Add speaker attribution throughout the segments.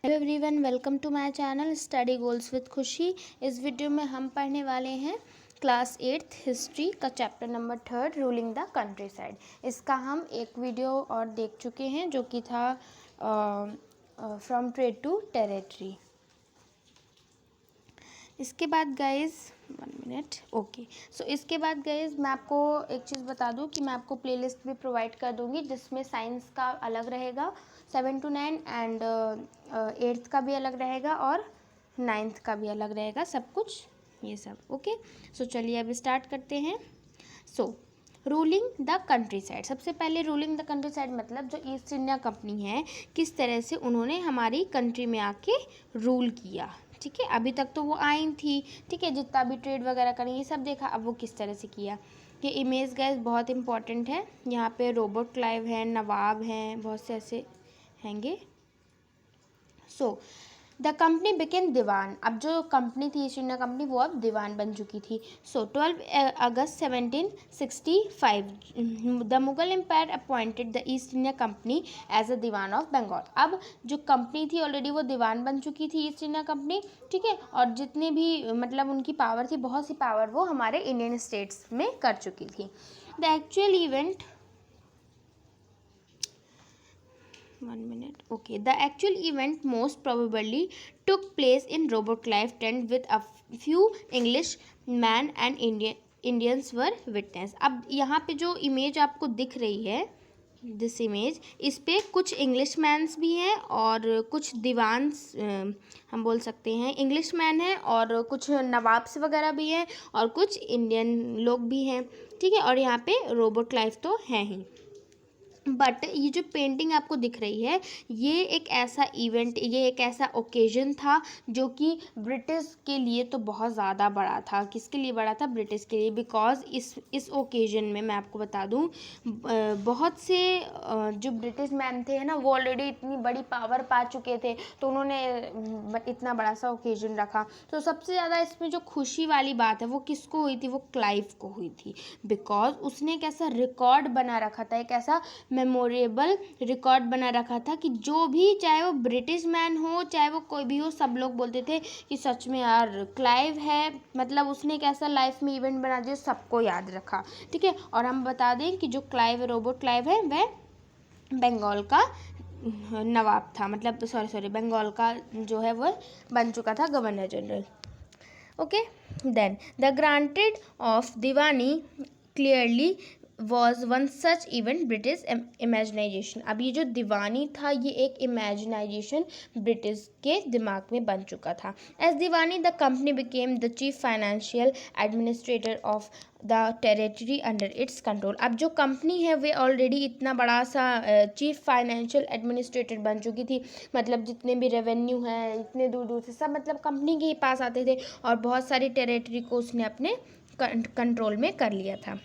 Speaker 1: Hello everyone, welcome to my channel study goals with Khushi. इस video में हम पढ़ने वाले हैं क्लास 8th हिस्ट्री का chapter number 3 ruling the countryside. इसका हम एक वीडियो और देख चुके हैं जो कि था फ्रॉम ट्रेड टू टेरिटरी। इसके बाद गाइज इसके बाद गाइज मैं आपको एक चीज़ बता दूं कि मैं आपको प्लेलिस्ट भी प्रोवाइड कर दूंगी जिसमें साइंस का अलग रहेगा 7 to 9 एंड 8th का भी अलग रहेगा और 9th का भी अलग रहेगा, सब कुछ ये सब। ओके, सो चलिए अब स्टार्ट करते हैं। Ruling the country side. सबसे पहले रूलिंग द कंट्री साइड मतलब जो ईस्ट इंडिया कंपनी है किस तरह से उन्होंने हमारी कंट्री में आके रूल किया। ठीक है, अभी तक तो वो आई थी, ठीक है, जितना भी ट्रेड वगैरह करें ये सब देखा, अब वो किस तरह से किया। ये इमेज गाइस बहुत इंपॉर्टेंट है। यहाँ पे रॉबर्ट क्लाइव हैं, नवाब हैं, बहुत से ऐसे हैंगे। द कंपनी बिकेम दीवान। अब जो कंपनी थी ईस्ट इंडिया कंपनी वो अब दीवान बन चुकी थी। 12 August 1765 the Mughal empire appointed the East India Company as a diwan of Bengal. अब जो कंपनी थी ऑलरेडी वो दीवान बन चुकी थी ईस्ट इंडिया कंपनी, ठीक है, और जितने भी मतलब उनकी पावर थी, बहुत सी पावर वो हमारे इंडियन स्टेट्स में कर चुकी थी। The actual event The actual event most probably took place in Robert Clive tent with a few Englishmen and Indians were witness. अब यहाँ पे जो इमेज आपको दिख रही है, दिस इमेज, इस पे कुछ इंग्लिशमैन्स भी हैं और कुछ दीवान्स हम बोल सकते हैं, इंग्लिशमैन हैं और कुछ नवाब्स वगैरह भी हैं और कुछ इंडियन लोग भी हैं, ठीक है, और यहाँ पे रॉबर्ट क्लाइव तो हैं ही। बट ये जो पेंटिंग आपको दिख रही है ये एक ऐसा इवेंट, ये एक ऐसा ओकेजन था जो कि ब्रिटिश के लिए तो बहुत ज़्यादा बड़ा था। किसके लिए बड़ा था? ब्रिटिश के लिए। बिकॉज इस ओकेजन में मैं आपको बता दूं बहुत से जो ब्रिटिश मैन थे ना वो ऑलरेडी इतनी बड़ी पावर पा चुके थे, तो उन्होंने इतना बड़ा सा ओकेजन रखा। तो सबसे ज़्यादा इसमें जो खुशी वाली बात है वो किसको हुई थी? वो क्लाइव को हुई थी। बिकॉज उसने एक ऐसा रिकॉर्ड बना रखा था, एक ऐसा मेमोरेबल रिकॉर्ड बना रखा था कि जो भी, चाहे वो ब्रिटिश मैन हो चाहे वो कोई भी हो, सब लोग बोलते थे कि सच में यार क्लाइव है, मतलब उसने एक ऐसा लाइफ में इवेंट बना दिया, सबको याद रखा। ठीक है, और हम बता दें कि जो क्लाइव है, रॉबर्ट क्लाइव है, वह बंगाल का नवाब था, मतलब सॉरी बंगाल का जो है वह बन चुका था governor general. Okay, then the granted of Diwani clearly was one such event British imaginization. अब ये जो दीवानी था ये एक इमेजिनाइजेशन ब्रिटिश के दिमाग में बन चुका था। As diwani the company became the chief financial administrator of the territory under its control. अब जो कंपनी है वे ऑलरेडी इतना बड़ा सा चीफ फाइनेंशियल एडमिनिस्ट्रेटर बन चुकी थी, मतलब जितने भी रेवेन्यू हैं इतने दूर दूर से सब मतलब कंपनी के ही पास आते थे और बहुत सारी टेरिटरी को उसने अपने कंट्रोल में कर लिया था।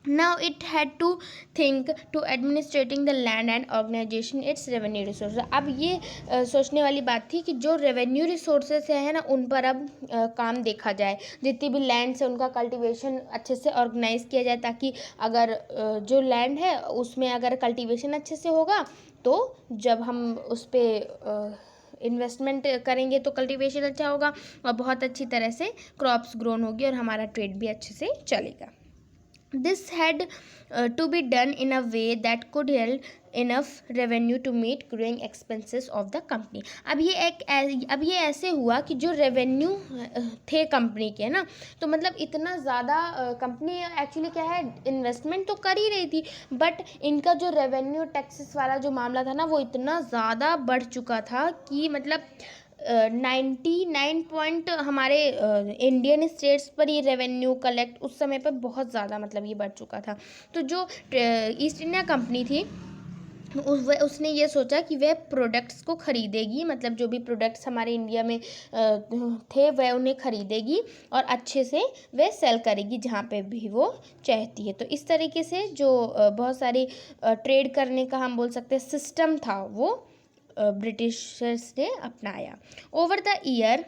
Speaker 1: Now it had to think to administrating the land and organization its revenue resources. अब ये सोचने वाली बात थी कि जो रेवेन्यू रिसोर्सेस है ना उन पर अब काम देखा जाए, जितनी भी लैंड है उनका कल्टीवेशन अच्छे से ऑर्गेनाइज किया जाए, ताकि अगर जो लैंड है उसमें अगर कल्टीवेशन अच्छे से होगा तो जब हम उस पर इन्वेस्टमेंट करेंगे तो कल्टीवेशन अच्छा होगा और बहुत अच्छी तरह से क्रॉप्स ग्रोन होगी और हमारा ट्रेड भी अच्छे से चलेगा। This had to be done in a way that could help enough revenue to meet growing expenses of the company. अब ये ऐसे हुआ कि जो रेवेन्यू थे कंपनी के ना, तो मतलब इतना ज़्यादा कंपनी एक्चुअली क्या है, इन्वेस्टमेंट तो कर ही रही थी, बट इनका जो रेवेन्यू टैक्सेस वाला जो मामला था ना वो इतना ज़्यादा बढ़ चुका था कि मतलब 99 हमारे इंडियन स्टेट्स पर ये रेवेन्यू कलेक्ट उस समय पर बहुत ज़्यादा मतलब ये बढ़ चुका था। तो जो ईस्ट इंडिया कंपनी थी उसने ये सोचा कि वह प्रोडक्ट्स को ख़रीदेगी, मतलब जो भी प्रोडक्ट्स हमारे इंडिया में थे वह उन्हें ख़रीदेगी और अच्छे से वह सेल करेगी जहाँ पे भी वो चाहती है। तो इस तरीके से जो बहुत सारी ट्रेड करने का हम बोल सकते हैं सिस्टम था वो ब्रिटिशर्स ने अपनाया। Over the year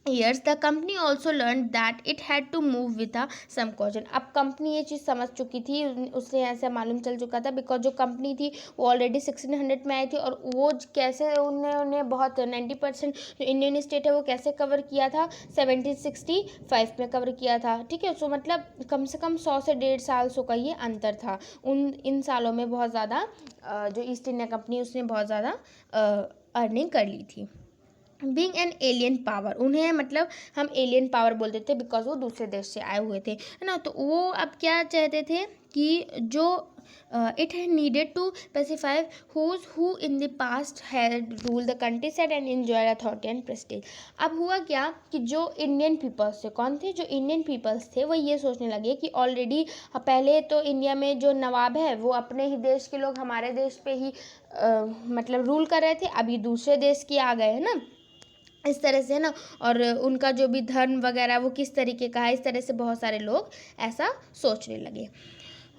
Speaker 1: years the company also learned that it had to move with a some caution. अब कंपनी ये चीज़ समझ चुकी थी, उसने ऐसे मालूम चल चुका था, बिकॉज जो कंपनी थी वो ऑलरेडी 1600 में आई थी, और वो कैसे उन्होंने बहुत 90% जो इंडियन स्टेट है वो कैसे कवर किया था, 1765 में कवर किया था, ठीक है। सो मतलब कम से कम 100 से 1.5 साल का ये अंतर था। इन सालों में बहुत ज़्यादा जो ईस्ट इंडिया कंपनी उसने बहुत ज़्यादा अर्निंग कर ली थी। बीइंग एन एलियन पावर, उन्हें मतलब हम एलियन पावर बोलते थे बिकॉज वो दूसरे देश से आए हुए थे, है ना। तो वो अब क्या चाहते थे कि जो इट है needed to specify who in the past had rule the countryside and enjoy authority and prestige. अब हुआ क्या कि जो इंडियन पीपल्स थे, कौन थे, जो इंडियन पीपल्स थे, वो ये सोचने लगे कि ऑलरेडी पहले तो इंडिया में जो नवाब है वो अपने ही देश के लोग हमारे देश पे ही मतलब रूल कर रहे थे, अभी दूसरे देश के आ गए हैं ना, इस तरह से, है ना। और उनका जो भी धर्म वगैरह वो किस तरीके का है, इस तरह से बहुत सारे लोग ऐसा सोचने लगे।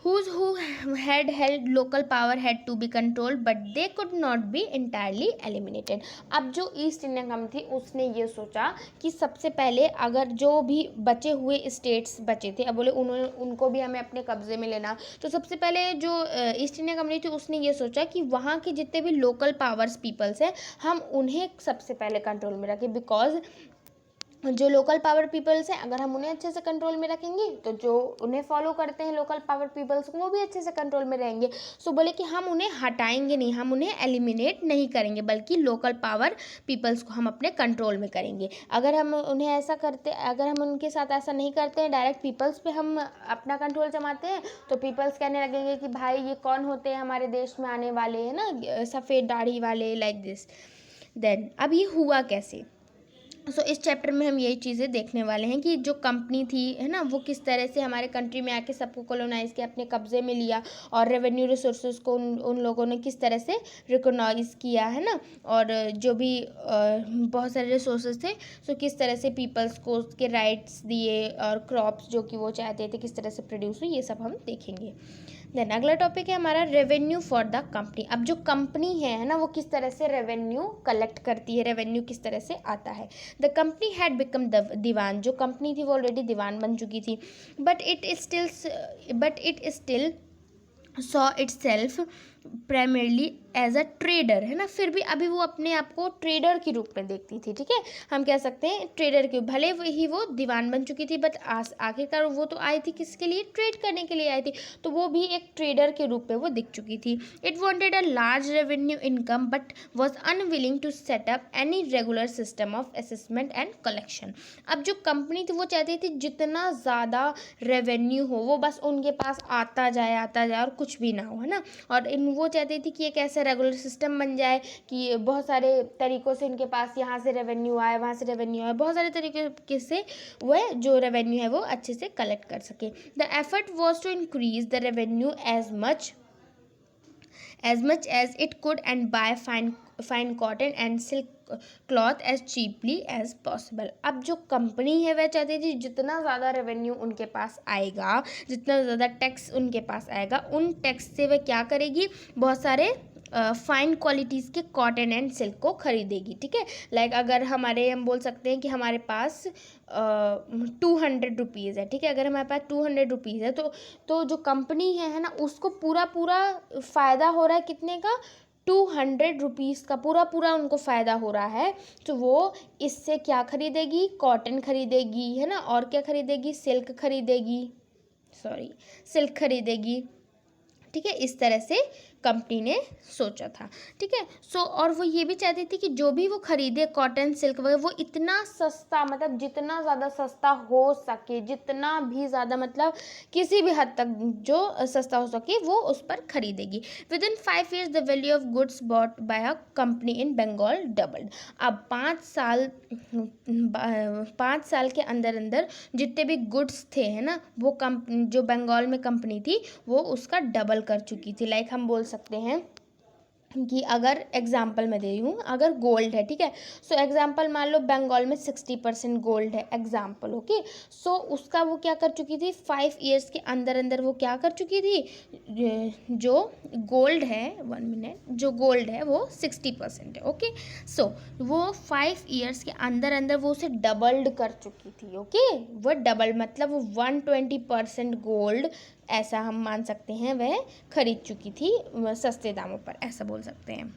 Speaker 1: who had held local power had to be controlled but they could not be entirely eliminated। अब जो ईस्ट इंडिया कंपनी थी उसने ये सोचा कि सबसे पहले अगर जो भी बचे हुए स्टेट्स बचे थे, अब बोले उन्होंने उनको भी हमें अपने कब्जे में लेना, तो सबसे पहले जो ईस्ट इंडिया कंपनी थी उसने ये सोचा कि वहाँ के जितने भी लोकल पावर्स पीपल्स हैं हम उन्हें सबसे पहले कंट्रोल में रखें, बिकॉज जो लोकल पावर पीपल्स हैं अगर हम उन्हें अच्छे से कंट्रोल में रखेंगे तो जो उन्हें फॉलो करते हैं लोकल पावर पीपल्स को वो भी अच्छे से कंट्रोल में रहेंगे। सो बोले कि हम उन्हें हटाएंगे नहीं, हम उन्हें एलिमिनेट नहीं करेंगे, बल्कि लोकल पावर पीपल्स को हम अपने कंट्रोल में करेंगे। अगर हम उन्हें ऐसा करते, अगर हम उनके साथ ऐसा नहीं करते हैं, डायरेक्ट पीपल्स पे हम अपना कंट्रोल जमाते हैं, तो पीपल्स कहने लगेंगे कि भाई ये कौन होते हैं हमारे देश में आने वाले, है ना, सफ़ेद दाढ़ी वाले, लाइक दिस। देन अब ये हुआ कैसे, सो इस चैप्टर में हम यही चीज़ें देखने वाले हैं कि जो कंपनी थी, है ना, वो किस तरह से हमारे कंट्री में आके सबको कॉलोनाइज़ किया, अपने कब्जे में लिया, और रेवेन्यू रिसोर्सेज को उन लोगों ने किस तरह से रिकॉग्नाइज़ किया, है ना। और जो भी बहुत सारे रिसोर्सेज थे, सो किस तरह से पीपल्स को उसके राइट्स दिए, और क्रॉप्स जो कि वो चाहते थे किस तरह से प्रोड्यूस हुई, ये सब हम देखेंगे। देन अगला टॉपिक है हमारा रेवेन्यू फॉर द कंपनी। अब जो कंपनी है ना, वो किस तरह से रेवेन्यू कलेक्ट करती है, रेवेन्यू किस तरह से आता है। The company had become diwan, जो कंपनी थी वो ऑलरेडी दीवान बन चुकी थी, but it still saw itself primarily as a trader, है ना। फिर भी अभी वो अपने आप को ट्रेडर के रूप में देखती थी, ठीक है, हम कह सकते हैं ट्रेडर के, भले ही वो दीवान बन चुकी थी, बट आखिरकार वो तो आई थी किसके लिए, ट्रेड करने के लिए आई थी, तो वो भी एक ट्रेडर के रूप में वो दिख चुकी थी। It wanted a large revenue income but was unwilling to set up any regular system of assessment and collection. अब जो कंपनी थी वो चाहती थी जितना ज़्यादा रेवेन्यू हो वो बस उनके पास आता जाए और कुछ भी ना हो, है ना। और वो चाहती थी कि एक ऐसा रेगुलर सिस्टम बन जाए कि बहुत सारे तरीक़ों से इनके पास यहाँ से रेवेन्यू आए, वहाँ से रेवेन्यू आए, बहुत सारे तरीके से वह जो रेवेन्यू है वो अच्छे से कलेक्ट कर सके। The effort was to increase the revenue as much as it could and buy fine cotton and silk cloth as cheaply as possible। अब जो कंपनी है वह चाहती थी जितना ज़्यादा रेवेन्यू उनके पास आएगा, जितना ज़्यादा टैक्स उनके पास आएगा, उन टैक्स से वह क्या करेगी, बहुत सारे फाइन क्वालिटीज़ के कॉटन एंड सिल्क को खरीदेगी, ठीक है। लाइक अगर हम बोल सकते हैं कि हमारे पास 200 रुपीज़ है, ठीक है, अगर हमारे पास 200 रुपीज़ है तो जो कंपनी है ना, उसको पूरा फ़ायदा हो रहा है कितने का, 200 रुपीज़ का पूरा उनको फ़ायदा हो रहा है। तो वो इससे क्या खरीदेगी, कॉटन खरीदेगी, है ना, और क्या खरीदेगी, सिल्क खरीदेगी, ठीक है। इस तरह से कंपनी ने सोचा था, ठीक है। सो और वो ये भी चाहती थी कि जो भी वो खरीदे कॉटन सिल्क वगैरह वो इतना सस्ता, मतलब जितना ज़्यादा सस्ता हो सके, जितना भी ज़्यादा मतलब किसी भी हद तक जो सस्ता हो सके वो उस पर खरीदेगी। Within 5 years the value of goods bought by a company in Bengal doubled. अब 5 साल के अंदर जितने भी गुड्स थे, है ना, वो जो बंगाल में कंपनी थी वो उसका डबल कर चुकी थी। लाइक हम बोल सकते हैं कि अगर एग्जाम्पल मैं दे रही हूँ, अगर गोल्ड है, ठीक है, सो एग्जाम्पल मान लो बंगाल में 60% गोल्ड है, एग्जाम्पल, ओके। सो उसका वो क्या कर चुकी थी, 5 ईयर्स के अंदर अंदर वो क्या कर चुकी थी, जो गोल्ड है, 1 मिनट, जो गोल्ड है वो 60% है, ओके। सो वो 5 ईयर्स के अंदर अंदर वो उसे डबल्ड कर चुकी थी, ओके। वो डबल मतलब वो 120% गोल्ड, ऐसा हम मान सकते हैं, वह खरीद चुकी थी सस्ते दामों पर, ऐसा बोल सकते हैं।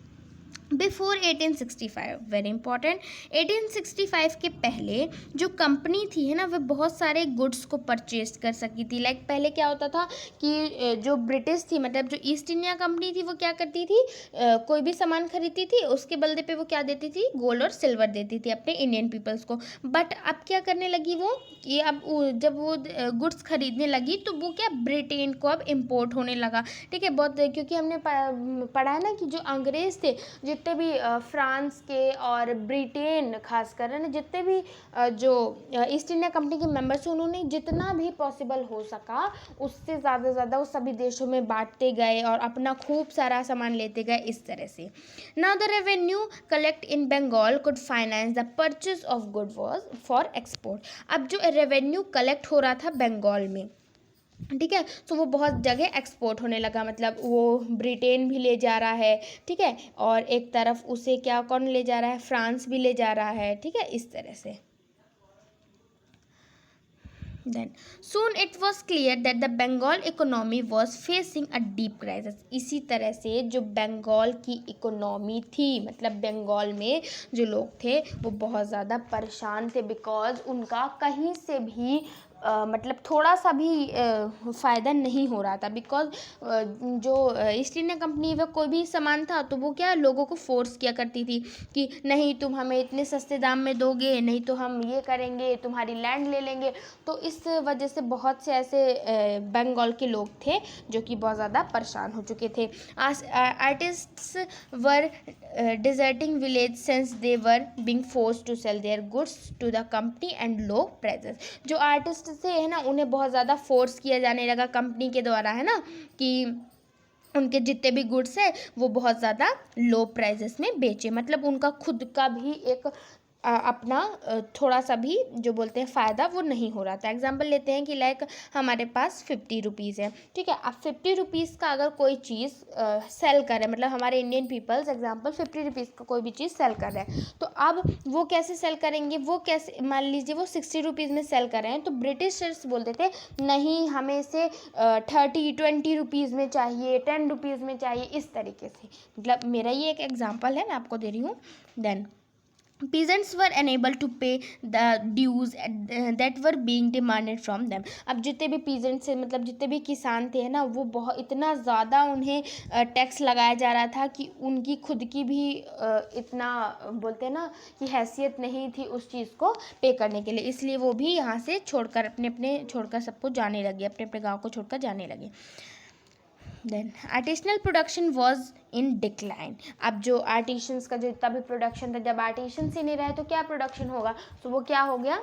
Speaker 1: बिफोर 1865, वेरी इंपॉर्टेंट, 1865 के पहले जो कंपनी थी है ना, वह बहुत सारे गुड्स को परचेज कर सकी थी। लाइक पहले क्या होता था कि जो ब्रिटिश थी, मतलब जो ईस्ट इंडिया कंपनी थी, वो क्या करती थी, कोई भी सामान खरीदती थी, उसके बदले पे वो क्या देती थी, गोल्ड और सिल्वर देती थी अपने इंडियन पीपल्स को। बट अब क्या करने लगी वो, कि अब जब वो गुड्स खरीदने लगी तो वो क्या, ब्रिटेन को अब इम्पोर्ट होने लगा, ठीक है। बहुत, क्योंकि हमने पढ़ा है ना कि जो अंग्रेज़ थे, जितने भी फ्रांस के और ब्रिटेन खासकर है ना, जितने भी जो ईस्ट इंडिया कंपनी के मेंबर्स हैं, उन्होंने जितना भी पॉसिबल हो सका उससे ज़्यादा वो सभी देशों में बांटते गए और अपना खूब सारा सामान लेते गए, इस तरह से। Now the revenue collect in Bengal could finance the purchase of good was for export. अब जो रेवेन्यू कलेक्ट हो रहा था बंगाल में, ठीक है, तो वो बहुत जगह एक्सपोर्ट होने लगा, मतलब वो ब्रिटेन भी ले जा रहा है, ठीक है, और एक तरफ उसे क्या, कौन ले जा रहा है, फ्रांस भी ले जा रहा है, ठीक है, इस तरह से। Then soon it was clear that the Bengal economy was facing a deep crisis. इसी तरह से जो बंगाल की इकोनॉमी थी, मतलब बंगाल में जो लोग थे वो बहुत ज़्यादा परेशान थे, बिकॉज उनका कहीं से भी मतलब थोड़ा सा भी फ़ायदा नहीं हो रहा था, बिकॉज जो ईस्ट इंडिया कंपनी वह कोई भी सामान था तो वो क्या, लोगों को फोर्स किया करती थी कि नहीं तुम हमें इतने सस्ते दाम में दोगे, नहीं तो हम ये करेंगे, तुम्हारी लैंड ले लेंगे। तो इस वजह से बहुत से ऐसे बंगाल के लोग थे जो कि बहुत ज़्यादा परेशान हो चुके थे। Artists were deserting village since they were being forced to sell their goods to the company and low prices। जो आर्टिस्ट थे है ना, उन्हें बहुत ज़्यादा फोर्स किया जाने लगा कंपनी के द्वारा, है ना, कि उनके जितने भी गुड्स हैं वो बहुत ज़्यादा लो प्राइजेस में बेचे, मतलब उनका खुद का भी एक अपना थोड़ा सा भी जो बोलते हैं फ़ायदा वो नहीं हो रहा था। एग्जाम्पल लेते हैं कि लाइक हमारे पास 50 रुपीज़ है, ठीक है। अब 50 रुपीज़ का अगर कोई चीज़ सेल करे, मतलब हमारे इंडियन पीपल्स एग्जाम्पल 50 रुपीज़ का कोई भी चीज़ सेल कर रहे हैं, तो अब वो कैसे सेल करेंगे, वो कैसे, मान लीजिए वो 60 रुपीज़ में सेल कर रहे हैं, तो ब्रिटिशर्स बोलते थे नहीं हमें इसे 20 रुपीज़ में चाहिए, 10 रुपीज़ में चाहिए, इस तरीके से। मतलब मेरा ये एक एग्जाम्पल है, मैं आपको दे रही हूँ। Then peasants were unable to pay the dues that were being demanded from them। अब जितने भी peasants थे, मतलब जितने भी किसान थे ना, वो बहुत इतना ज़्यादा उन्हें टैक्स लगाया जा रहा था कि उनकी खुद की भी इतना बोलते हैं ना कि हैसियत नहीं थी उस चीज़ को पे करने के लिए, इसलिए वो भी यहाँ से छोड़कर अपने छोड़कर सबको जाने लगे, अपने गाँव को छोड़कर जाने लगे। Then artisanal production was in decline. अब जो आर्टिशंस का जो इतना भी प्रोडक्शन था, जब आर्टिशंस ही नहीं रहे तो क्या प्रोडक्शन होगा, तो वो क्या हो गया,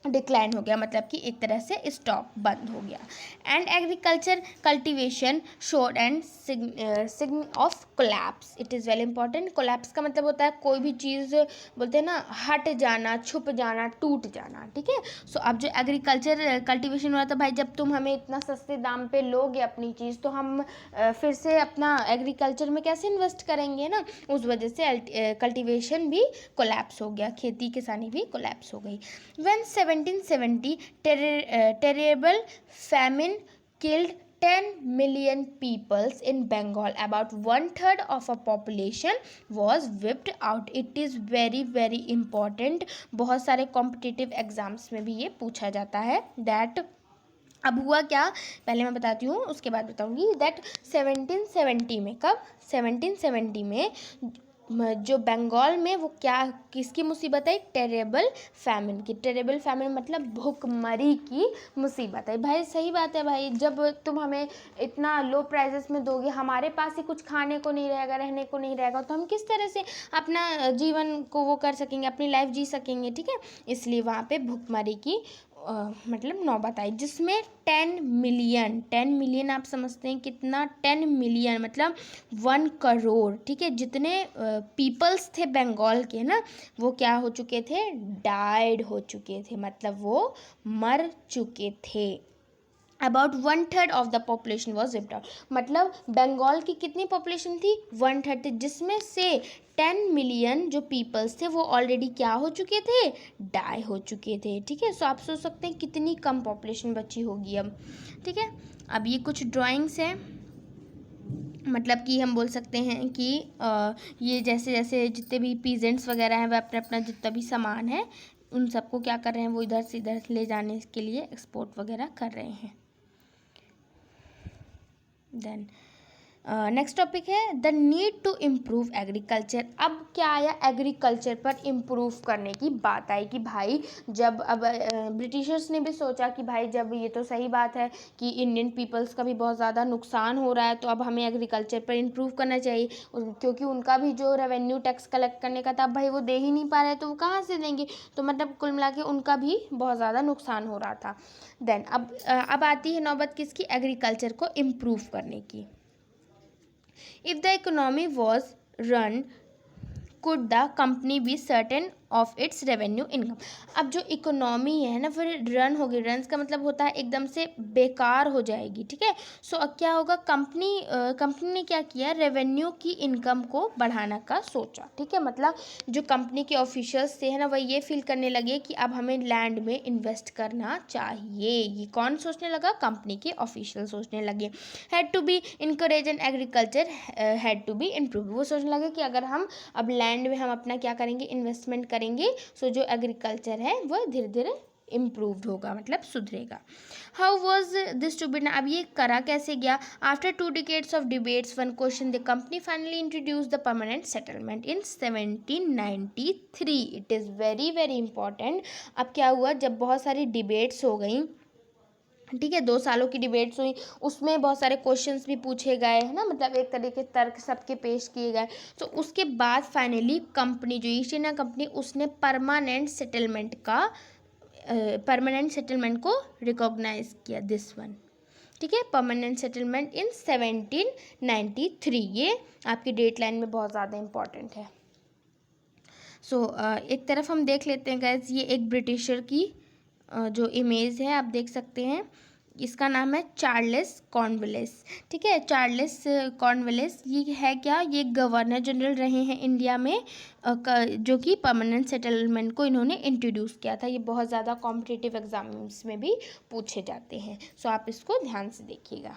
Speaker 1: डिक्लाइन हो गया, मतलब कि एक तरह से स्टॉप, बंद हो गया। And agriculture cultivation showed and sign of collapse. It is very important. Collapse का मतलब होता है कोई भी चीज़ बोलते हैं ना, हट जाना, छुप जाना, टूट जाना, ठीक है। सो अब जो एग्रीकल्चर कल्टीवेशन हो रहा था, भाई जब तुम हमें इतना सस्ते दाम पे लोगे अपनी चीज़, तो हम फिर से अपना एग्रीकल्चर में कैसे इन्वेस्ट करेंगे ना, उस वजह से कल्टीवेशन भी कोलैप्स हो गया, खेती किसानी भी कोलैप्स हो गई। When 1770 terrible famine killed 10 million peoples in Bengal, about 1/3 of a population was wiped out। It is very very important, बहुत सारे competitive exams में भी ये पूछा जाता है। that अब हुआ क्या, पहले मैं बताती हूँ उसके बाद बताऊँगी। दैट 1770 में, कब, 1770 में जो बंगाल में वो क्या, किसकी मुसीबत है, टेरेबल फैमिन की। टेरेबल फैमिन मतलब भूखमरी की मुसीबत है। भाई सही बात है भाई, जब तुम हमें इतना लो प्राइजेस में दोगे, हमारे पास ही कुछ खाने को नहीं रहेगा, रहने को नहीं रहेगा, तो हम किस तरह से अपना जीवन को वो कर सकेंगे, अपनी लाइफ जी सकेंगे, ठीक है। इसलिए वहाँ पे भूखमरी की मतलब नौबत आई, जिसमें 10 मिलियन आप समझते हैं कितना, 10 मिलियन मतलब 1 करोड़, ठीक है, जितने पीपल्स थे बंगाल के ना, वो क्या हो चुके थे, डाइड हो चुके थे, मतलब वो मर चुके थे। About 1/3 of the population was whipped out, मतलब बंगाल की कितनी पॉपुलेशन थी, 1/3 थी, जिसमें से 10 मिलियन जो पीपल्स थे वो ऑलरेडी क्या हो चुके थे, डाई हो चुके थे, ठीक है। सो आप सोच सकते हैं कितनी कम पॉपुलेशन बची होगी अब, ठीक है। अब ये कुछ ड्राइंग्स हैं, मतलब कि हम बोल सकते हैं कि ये जैसे जैसे जितने भी पीजेंट्स वगैरह हैं, वह अपना अपना जितना भी सामान है उन सबको क्या कर रहे हैं, वो इधर से इधर ले जाने के लिए एक्सपोर्ट वगैरह कर रहे हैं। देन नेक्स्ट टॉपिक है the need to improve agriculture. अब क्या आया, एग्रीकल्चर पर इम्प्रूव करने की बात आई कि भाई जब अब ब्रिटिशर्स ने भी सोचा कि भाई जब ये तो सही बात है कि इंडियन पीपल्स का भी बहुत ज़्यादा नुकसान हो रहा है, तो अब हमें एग्रीकल्चर पर इम्प्रूव करना चाहिए, क्योंकि उनका भी जो रेवेन्यू टैक्स कलेक्ट करने का था, अब भाई वो दे ही नहीं पा रहे तो वो कहाँ से देंगे, तो मतलब कुल मिला के उनका भी बहुत ज़्यादा नुकसान हो रहा था। देन अब आती है नौबत किसकी, एग्रीकल्चर को इम्प्रूव करने की। If the economy was run, could the company be certain of its revenue income? अब जो इकोनॉमी है ना फिर रन होगी, रन का मतलब होता है एकदम से बेकार हो जाएगी, ठीक है। सो अब क्या होगा, कंपनी ने क्या किया, रेवेन्यू की इनकम को बढ़ाने का सोचा, ठीक है। मतलब जो कंपनी के ऑफिशियल्स थे है ना, वह ये फील करने लगे कि अब हमें लैंड में इन्वेस्ट करना चाहिए। ये कौन सोचने लगा, कंपनी के ऑफिशियल सोचने लगे। Had to be encourage and agriculture had to be improve, वो सोचने लगे कि अगर हम अब लैंड में हम अपना क्या करेंगे, इन्वेस्टमेंट करेंगे, सो जो एग्रीकल्चर है वो धीरे धीरे इम्प्रूव्ड होगा, मतलब सुधरेगा। How was this to be, अब ये करा कैसे गया, after 2 decades of debates one question the company finally introduce the permanent settlement in 1793। It is very very important. अब क्या हुआ, जब बहुत सारी डिबेट्स हो गई, ठीक है, 2 सालों की डिबेट्स हुई, उसमें बहुत सारे क्वेश्चंस भी पूछे गए है ना, मतलब एक तरीके तर्क सबके पेश किए गए। तो उसके बाद फाइनली कंपनी जो ईस्ट इंडिया कंपनी, उसने परमानेंट सेटलमेंट को रिकॉग्नाइज किया, दिस वन, ठीक है, परमानेंट सेटलमेंट इन 1793। ये आपकी डेट लाइन में बहुत ज़्यादा इंपॉर्टेंट है। सो एक तरफ हम देख लेते हैं गाइस, ये एक ब्रिटिशर की जो इमेज है आप देख सकते हैं, इसका नाम है चार्ल्स कॉर्नवालिस, ठीक है। चार्ल्स कॉर्नवालिस ये है क्या, ये गवर्नर जनरल रहे हैं इंडिया में, जो कि परमानेंट सेटलमेंट को इन्होंने इंट्रोड्यूस किया था। ये बहुत ज़्यादा कॉम्पिटिटिव एग्जाम्स में भी पूछे जाते हैं, सो आप इसको ध्यान से देखिएगा।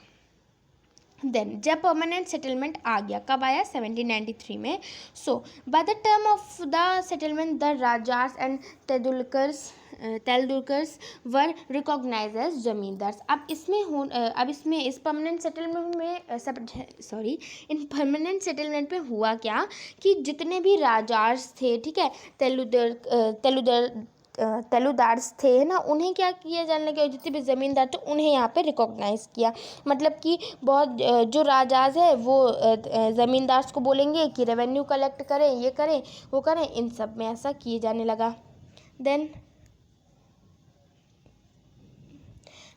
Speaker 1: देन जब परमानेंट सेटलमेंट आ गया, कब आया, 1793 में। So by the term of the settlement the rajas and Tendulkars were recognise as zamindars. अब इसमें इस परमानेंट सेटलमेंट में इन परमानेंट सेटलमेंट में हुआ क्या कि जितने भी राजास थे, ठीक है, तेलुदार्स थे है ना, उन्हें क्या किया जाने लगा, जितने भी ज़मींदार थे उन्हें यहाँ पे रिकॉग्नाइज़ किया। मतलब कि बहुत जो राजाज है वो ज़मींदार्स को बोलेंगे कि रेवेन्यू कलेक्ट करें, ये करें वो करें, इन सब में ऐसा किए जाने लगा। Then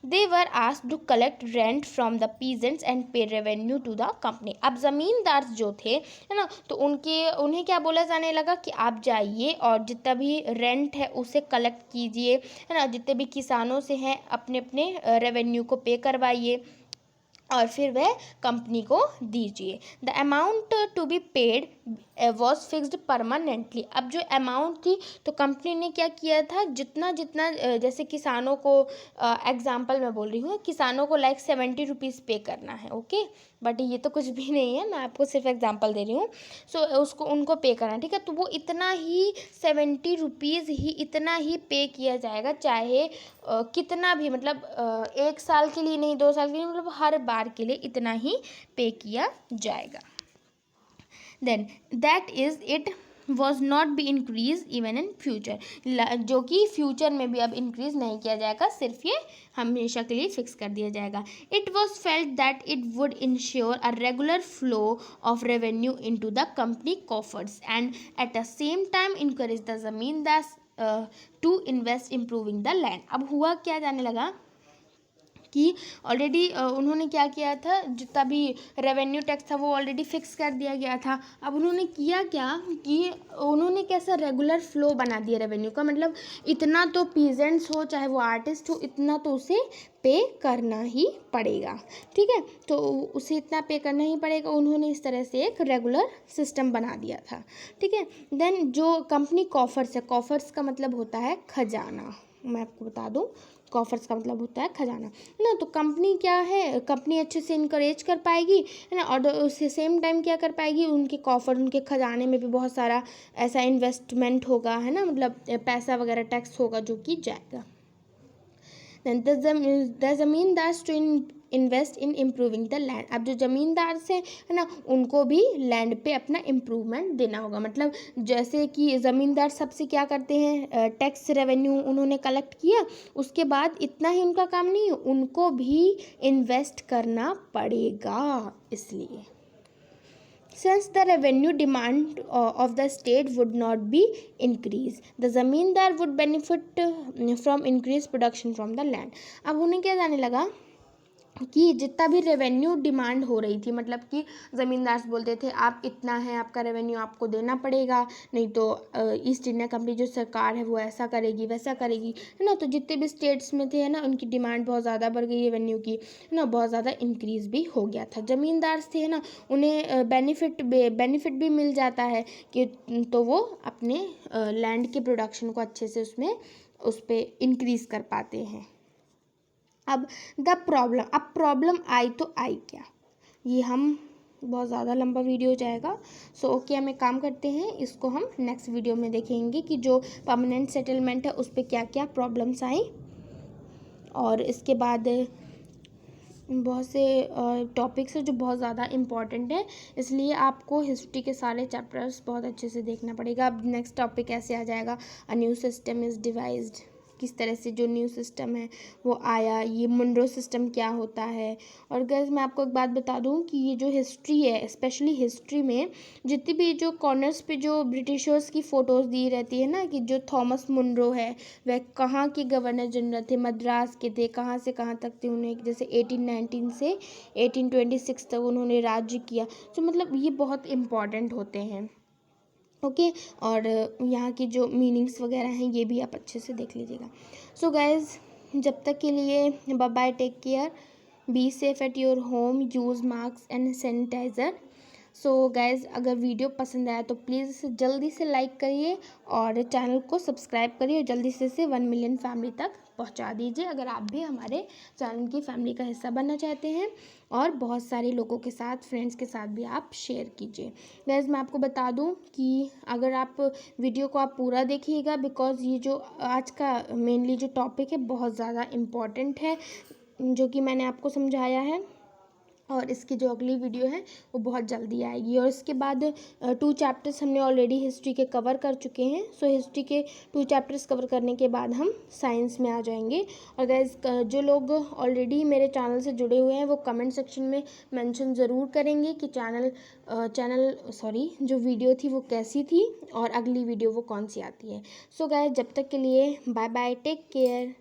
Speaker 1: they were asked to collect rent from the peasants and pay revenue to the company। अब ज़मींदार जो थे है ना, तो उन्हें क्या बोला जाने लगा कि आप जाइए और जितना भी रेंट है उसे कलेक्ट कीजिए, है ना, जितने भी किसानों से हैं अपने अपने रेवेन्यू को पे करवाइए और फिर वह कंपनी को दीजिए। The amount to be paid was fixed permanently. अब जो अमाउंट थी तो कंपनी ने क्या किया था, जितना जितना जैसे किसानों को एग्जांपल मैं बोल रही हूँ, किसानों को लाइक 70 रुपीज़ पे करना है, ओके, बट ये तो कुछ भी नहीं है, मैं आपको सिर्फ एग्जांपल दे रही हूँ। सो उनको पे करना है, ठीक है, तो वो इतना ही 70 रुपीज़ ही इतना ही पे किया जाएगा, चाहे कितना भी, मतलब 1 साल के लिए नहीं, 2 साल के लिए, मतलब हर बार के लिए इतना ही पे किया जाएगा। Then that is it was not be increase even in future, जो कि फ्यूचर में भी अब इंक्रीज नहीं किया जाएगा, सिर्फ ये हमेशा के लिए फिक्स कर दिया जाएगा. It was felt that it would ensure a regular flow of revenue into the company coffers and at the same time encourage the zamindar to invest improving the land. अब हुआ क्या जाने लगा कि ऑलरेडी उन्होंने क्या किया था, जितना भी रेवेन्यू टैक्स था वो ऑलरेडी फिक्स कर दिया गया था. अब उन्होंने किया क्या कि उन्होंने कैसा रेगुलर फ्लो बना दिया रेवेन्यू का, मतलब इतना तो पीजेंट्स हो चाहे वो आर्टिस्ट हो, इतना तो उसे पे करना ही पड़ेगा. ठीक है, तो उसे इतना पे करना ही पड़ेगा. उन्होंने इस तरह से एक रेगुलर सिस्टम बना दिया था. ठीक है, देन जो कंपनी कॉफर्स है, कॉफर्स का मतलब होता है खजाना. मैं आपको बता दूं, कॉफर्स का मतलब होता है खजाना, है ना. तो कंपनी क्या है, कंपनी अच्छे से इनकरेज कर पाएगी, है ना, और उसके सेम टाइम क्या कर पाएगी, उनके कॉफर, उनके खजाने में भी बहुत सारा ऐसा इन्वेस्टमेंट होगा, है ना, मतलब पैसा वगैरह टैक्स होगा जो कि जाएगा. The zamindar to invest in improving the land. अब जो ज़मींदार से है ना, उनको भी लैंड पे अपना इम्प्रूवमेंट देना होगा. मतलब जैसे कि ज़मींदार सबसे क्या करते हैं, टैक्स रेवेन्यू उन्होंने कलेक्ट किया, उसके बाद इतना ही उनका काम नहीं है, उनको भी इन्वेस्ट करना पड़ेगा. इसलिए since the revenue demand of the state would not be increased, the zamindar would benefit from increased production from the land. अब उन्हें क्या जाने लगा कि जितना भी रेवेन्यू डिमांड हो रही थी, मतलब कि ज़मींदार बोलते थे आप इतना है आपका रेवेन्यू आपको देना पड़ेगा, नहीं तो ईस्ट इंडिया कंपनी जो सरकार है वो ऐसा करेगी वैसा करेगी, है ना. तो जितने भी स्टेट्स में थे, है ना, उनकी डिमांड बहुत ज़्यादा बढ़ गई रेवेन्यू की, है ना, बहुत ज़्यादा इंक्रीज़ भी हो गया था. ज़मींदार थे, है ना, उन्हें बेनिफिट भी मिल जाता है कि तो वो अपने लैंड के प्रोडक्शन को अच्छे से उस पर इंक्रीज़ कर पाते हैं. अब अब प्रॉब्लम आई तो आई क्या, ये हम बहुत ज़्यादा लंबा वीडियो हो जाएगा. सो ओके, हम एक काम करते हैं, इसको हम नेक्स्ट वीडियो में देखेंगे कि जो परमानेंट सेटलमेंट है उस पर क्या क्या प्रॉब्लम्स आई. और इसके बाद बहुत से टॉपिक्स हैं जो बहुत ज़्यादा इम्पॉर्टेंट है, इसलिए आपको हिस्ट्री के सारे चैप्टर्स बहुत अच्छे से देखना पड़ेगा. अब नेक्स्ट टॉपिक ऐसे आ जाएगा, a new system is devised, किस तरह से जो न्यू सिस्टम है वो आया, ये मुंड्रो सिस्टम क्या होता है. और गाइस मैं आपको एक बात बता दूं कि ये जो हिस्ट्री है, स्पेशली हिस्ट्री में जितनी भी जो कॉर्नर्स पे जो ब्रिटिशर्स की फ़ोटोज़ दी रहती है ना, कि जो थॉमस मुंड्रो है वह कहाँ के गवर्नर जनरल थे, मद्रास के थे, कहाँ से कहाँ तक थे, उन्हें जैसे 1819 से 1826 तक उन्होंने राज्य किया. तो मतलब ये बहुत इम्पॉर्टेंट होते हैं. ओके, और यहाँ की जो मीनिंग्स वगैरह हैं ये भी आप अच्छे से देख लीजिएगा. सो गाइज़, जब तक के लिए bye bye, take care, be safe at your home, use mask and sanitizer. So guys, अगर वीडियो पसंद आया तो प्लीज़ इसे जल्दी से लाइक करिए और चैनल को सब्सक्राइब करिए और जल्दी से इसे 1 मिलियन फैमिली तक पहुंचा दीजिए, अगर आप भी हमारे चैनल की फैमिली का हिस्सा बनना चाहते हैं. और बहुत सारे लोगों के साथ, फ्रेंड्स के साथ भी आप शेयर कीजिए. गाइज़ मैं आपको बता दूं कि अगर आप वीडियो को आप पूरा देखिएगा, बिकॉज़ ये जो आज का मेनली जो टॉपिक है बहुत ज़्यादा इम्पॉर्टेंट है, जो कि मैंने आपको समझाया है. और इसकी जो अगली वीडियो है वो बहुत जल्दी आएगी. और इसके बाद 2 चैप्टर्स हमने ऑलरेडी हिस्ट्री के कवर कर चुके हैं. सो हिस्ट्री के 2 चैप्टर्स कवर करने के बाद हम साइंस में आ जाएंगे. और गाइस, जो लोग ऑलरेडी मेरे चैनल से जुड़े हुए हैं वो कमेंट सेक्शन में मेंशन ज़रूर करेंगे कि जो वीडियो थी वो कैसी थी और अगली वीडियो वो कौन सी आती है. सो गाइस, जब तक के लिए बाय बाय, टेक केयर.